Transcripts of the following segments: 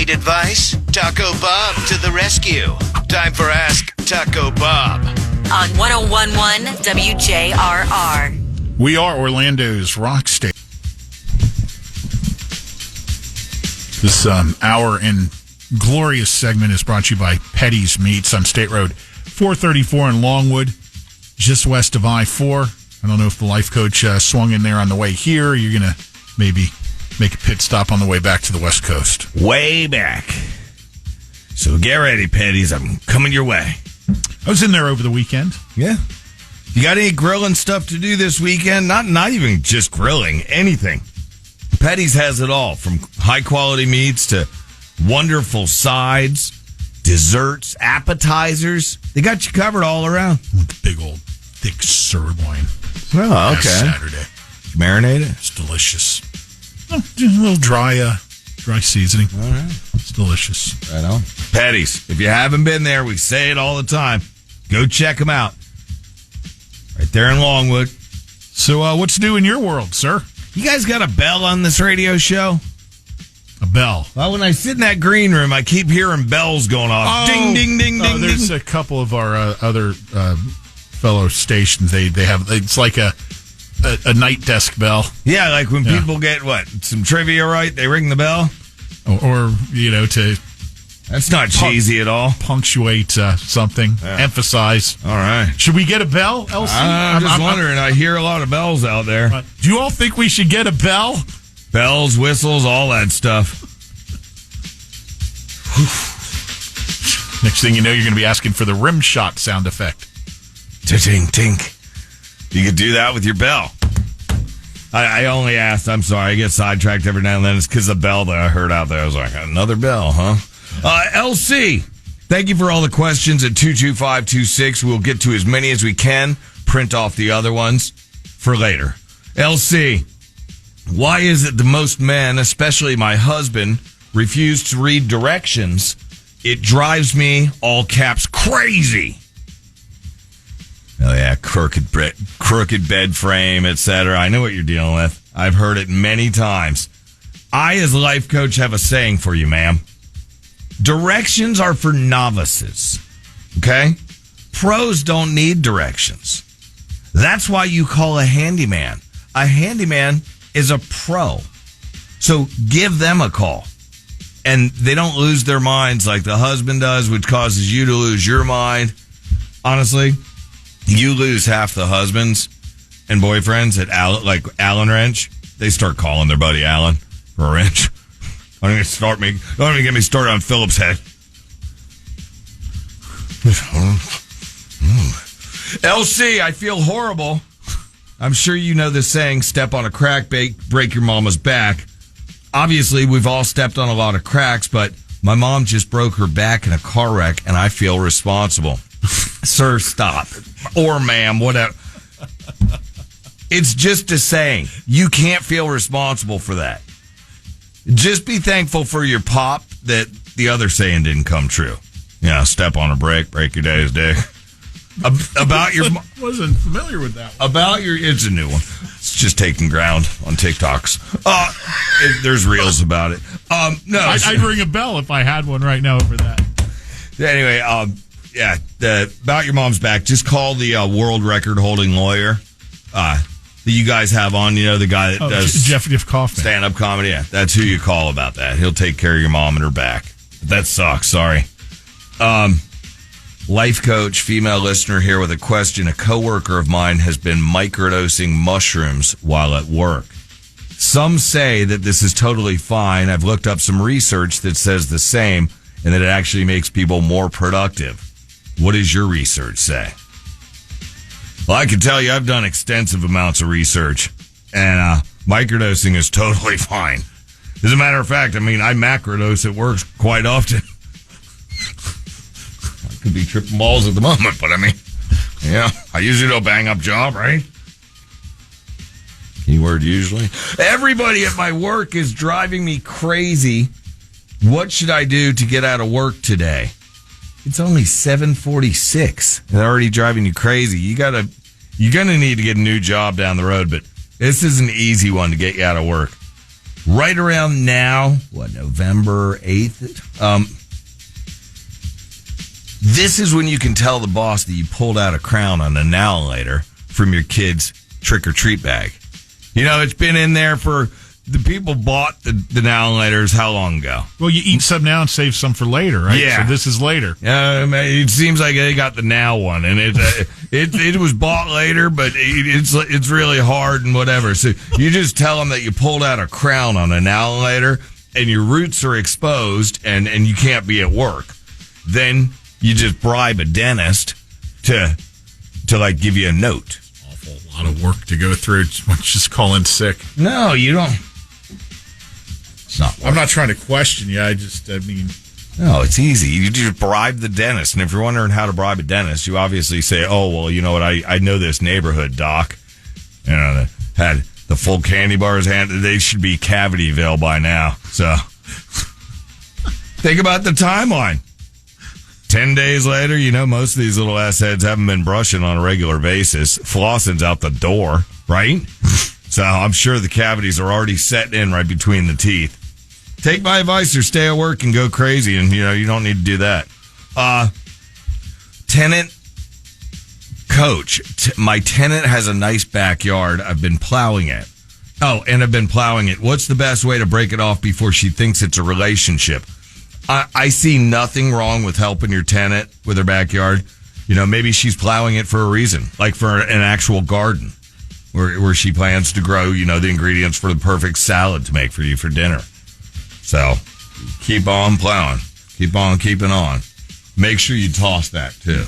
Need advice? Taco Bob to the rescue. Time for Ask Taco Bob. On 101.1 WJRR. We are Orlando's rock station. This hour and glorious segment is brought to you by Petty's Meats on State Road 434 in Longwood, just west of I-4. I don't know if the Life Coach swung in there on the way here. Or you're going to maybe make a pit stop on the way back to the West Coast. Way back. So get ready, Petty's. I'm coming your way. I was in there over the weekend. Yeah. You got any grilling stuff to do this weekend? Not even just grilling, anything. Petty's has it all, from high-quality meats to wonderful sides, desserts, appetizers. They got you covered all around. With the big old thick sirloin. Oh, okay. Saturday. Marinate it? It's delicious. Oh, just a little dry seasoning. All right. It's delicious. Right on. Petty's. If you haven't been there, we say it all the time. Go check them out. Right there in Longwood. So what's new in your world, sir? You guys got a bell on this radio show? A bell? Well, when I sit in that green room, I keep hearing bells going off. Ding, ding, ding, ding, there's ding. a couple of our other fellow stations. They have, it's like a night desk bell. Yeah, like when people get, some trivia right, they ring the bell? Or to... That's not cheesy at all. Punctuate something. Yeah. Emphasize. All right. Should we get a bell, LC? I'm just wondering. I hear a lot of bells out there. Do you all think we should get a bell? Bells, whistles, all that stuff. Next thing you know, you're going to be asking for the rim shot sound effect. Tink, tink. You could do that with your bell. I only asked. I'm sorry. I get sidetracked every now and then. It's because the bell that I heard out there. I was like, another bell, huh? LC, thank you for all the questions at 22526. We'll get to as many as we can. Print off the other ones for later. LC, why is it the most men, especially my husband, refuse to read directions? It drives me, all caps, crazy. Oh, yeah, crooked bed frame, etc. I know what you're dealing with. I've heard it many times. I, as a life coach, have a saying for you, ma'am. Directions are for novices, okay? Pros don't need directions. That's why you call a handyman. A handyman is a pro. So give them a call. And they don't lose their minds like the husband does, which causes you to lose your mind. Honestly, you lose half the husbands and boyfriends at Allen Wrench. They start calling their buddy Allen for a wrench. Don't even get me started on Phillips Head. LC, I feel horrible. I'm sure you know the saying, step on a crack, break your mama's back. Obviously, we've all stepped on a lot of cracks, but my mom just broke her back in a car wreck, and I feel responsible. Sir, stop. Or ma'am, whatever. It's just a saying. You can't feel responsible for that. Just be thankful for your pop that the other saying didn't come true. Step on a brick, break your daddy's dick. About your... Wasn't familiar with that one. It's a new one. It's just taking ground on TikToks. There's reels about it. No. I'd ring a bell if I had one right now over that. Anyway, about your mom's back, just call the world record holding lawyer that you guys have on, the guy that does Jeff Kaufman stand-up comedy. Yeah, that's who you call about that. He'll take care of your mom and her back. That sucks. Sorry. Life coach, female listener here with a question. A coworker of mine has been microdosing mushrooms while at work. Some say that this is totally fine. I've looked up some research that says the same and that it actually makes people more productive. What does your research say? Well, I can tell you I've done extensive amounts of research, and microdosing is totally fine. As a matter of fact, I macrodose at work quite often. I could be tripping balls at the moment, but I usually don't bang up job, right? Keyword usually. Everybody at my work is driving me crazy. What should I do to get out of work today? It's only 7:46. They're already driving you crazy. You're gonna need to get a new job down the road, but this is an easy one to get you out of work. right around now, November 8th? This is when you can tell the boss that you pulled out a crown on an annihilator from your kid's trick-or-treat bag. You know, it's been in there for... The people bought the annihilators how long ago? Well, you eat some now and save some for later, right? Yeah. So this is later. It seems like they got the now one, and it was bought later, but it's really hard and whatever. So you just tell them that you pulled out a crown on an annihilator, and your roots are exposed, and you can't be at work. Then you just bribe a dentist to like give you a note. Awful lot of work to go through. Just call in sick. No, you don't. It's not work. I'm not trying to question you. I mean... No, it's easy. You just bribe the dentist. And if you're wondering how to bribe a dentist, you obviously say, oh, well, you know what? I know this neighborhood, doc. You know, that had the full candy bars. They should be Cavityville by now. So think about the timeline. 10 days later, you know, most of these little ass heads haven't been brushing on a regular basis. Flossing's out the door, right? So I'm sure the cavities are already setting in right between the teeth. Take my advice or stay at work and go crazy, and, you know, you don't need to do that. Tenant coach. My tenant has a nice backyard. I've been plowing it. Oh, and I've been plowing it. What's the best way to break it off before she thinks it's a relationship? I see nothing wrong with helping your tenant with her backyard. You know, maybe she's plowing it for a reason, like for an actual garden where she plans to grow, you know, the ingredients for the perfect salad to make for you for dinner. So keep on plowing. Keep on keeping on. Make sure you toss that, too.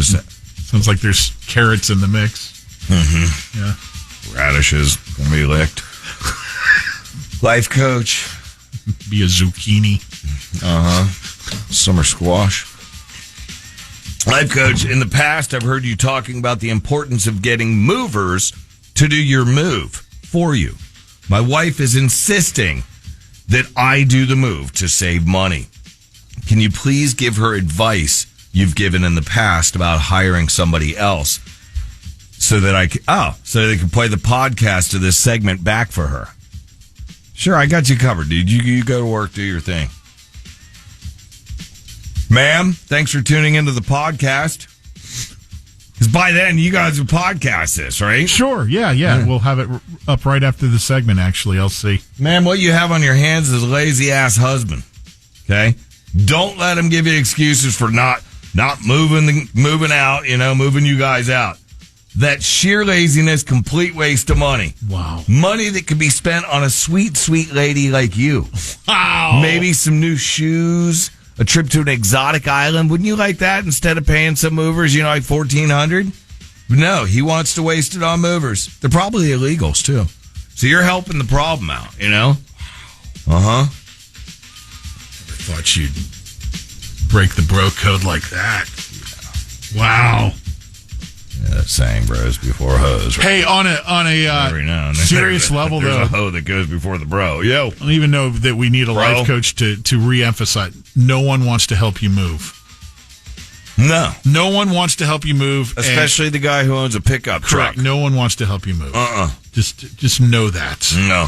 Sounds like there's carrots in the mix. Mm-hmm. Yeah. Radishes going to be licked. Life coach. Be a zucchini. Summer squash. Life coach, in the past, I've heard you talking about the importance of getting movers to do your move for you. My wife is insisting that I do the move to save money. Can you please give her advice you've given in the past about hiring somebody else so that so they can play the podcast of this segment back for her? Sure, I got you covered, dude. You go to work, do your thing. Ma'am, thanks for tuning into the podcast. Because by then, you guys will podcast this, right? Sure, yeah. We'll have it up right after the segment, actually. I'll see. Ma'am, what you have on your hands is a lazy-ass husband, okay? Don't let him give you excuses for not moving out, you know, moving you guys out. That sheer laziness, complete waste of money. Wow. Money that could be spent on a sweet, sweet lady like you. Wow. Maybe some new shoes, a trip to an exotic island. Wouldn't you like that instead of paying some movers, you know, like $1,400? No, he wants to waste it on movers. They're probably illegals, too. So you're helping the problem out, you know? Never thought you'd break the bro code like that. Yeah. Wow. Yeah, that's saying bros before hoes. Right? Hey, on a serious level, there's though, a hoe that goes before the bro. Yo, I don't even know that we need a life coach to reemphasize. No one wants to help you move. No one wants to help you move, especially the guy who owns a pickup truck. Correct. No one wants to help you move. Just know that. No.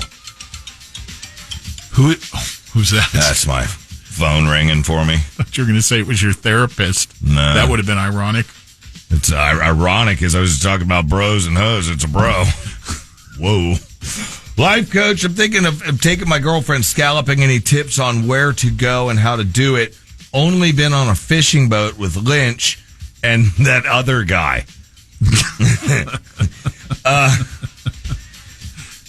Who's that? That's my phone ringing for me. I thought you were going to say it was your therapist. No, that would have been ironic. It's ironic as I was talking about bros and hoes. It's a bro. Whoa. Life coach, I'm thinking of taking my girlfriend scalloping. Any tips on where to go and how to do it? Only been on a fishing boat with Lynch and that other guy.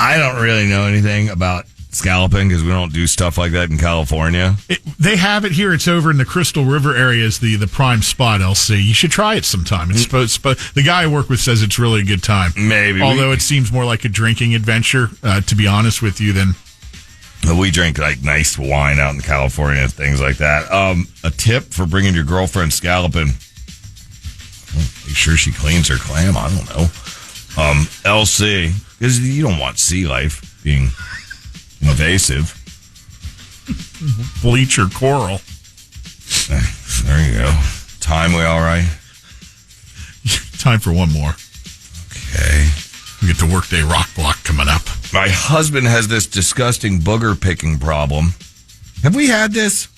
I don't really know anything about scalloping because we don't do stuff like that in California. They have it here. It's over in the Crystal River area is the prime spot, LC. You should try it sometime. It's supposed, the guy I work with says it's really a good time. Maybe. Although it seems more like a drinking adventure, to be honest with you, than... We drink like nice wine out in California and things like that. A tip for bringing your girlfriend scalloping. Make sure she cleans her clam. I don't know. LC, because you don't want sea life being invasive. Bleach or coral. There you go. Time we all right? Time for one more. Okay. We get the Workday Rock Block coming up. My husband has this disgusting booger picking problem. Have we had this?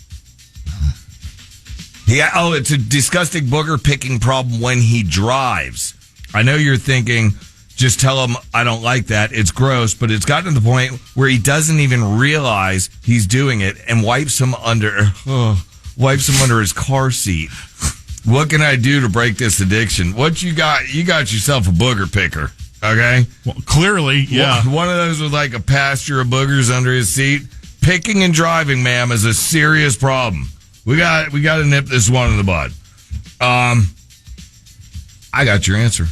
Yeah. Oh, it's a disgusting booger picking problem when he drives. I know you're thinking, just tell him I don't like that. It's gross, but it's gotten to the point where he doesn't even realize he's doing it and wipes him under his car seat. What can I do to break this addiction? What you got? You got yourself a booger picker. Okay. Well, clearly, yeah. One of those with like a pasture of boogers under his seat. Picking and driving, ma'am, is a serious problem. We got to nip this one in the bud. I got your answer.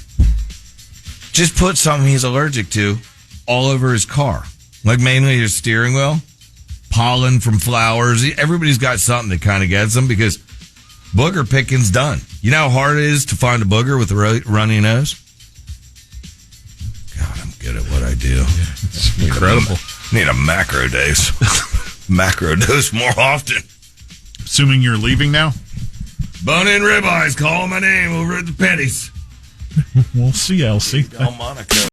Just put something he's allergic to all over his car, like mainly his steering wheel, pollen from flowers. Everybody's got something that kind of gets them because booger picking's done. You know how hard it is to find a booger with a runny nose? God, I'm good at what I do. It's incredible. Need a macro dose. Macro dose more often. Assuming you're leaving now? Bone-in ribeyes, call my name over at the Petties. We'll see, Elsie. Monaco.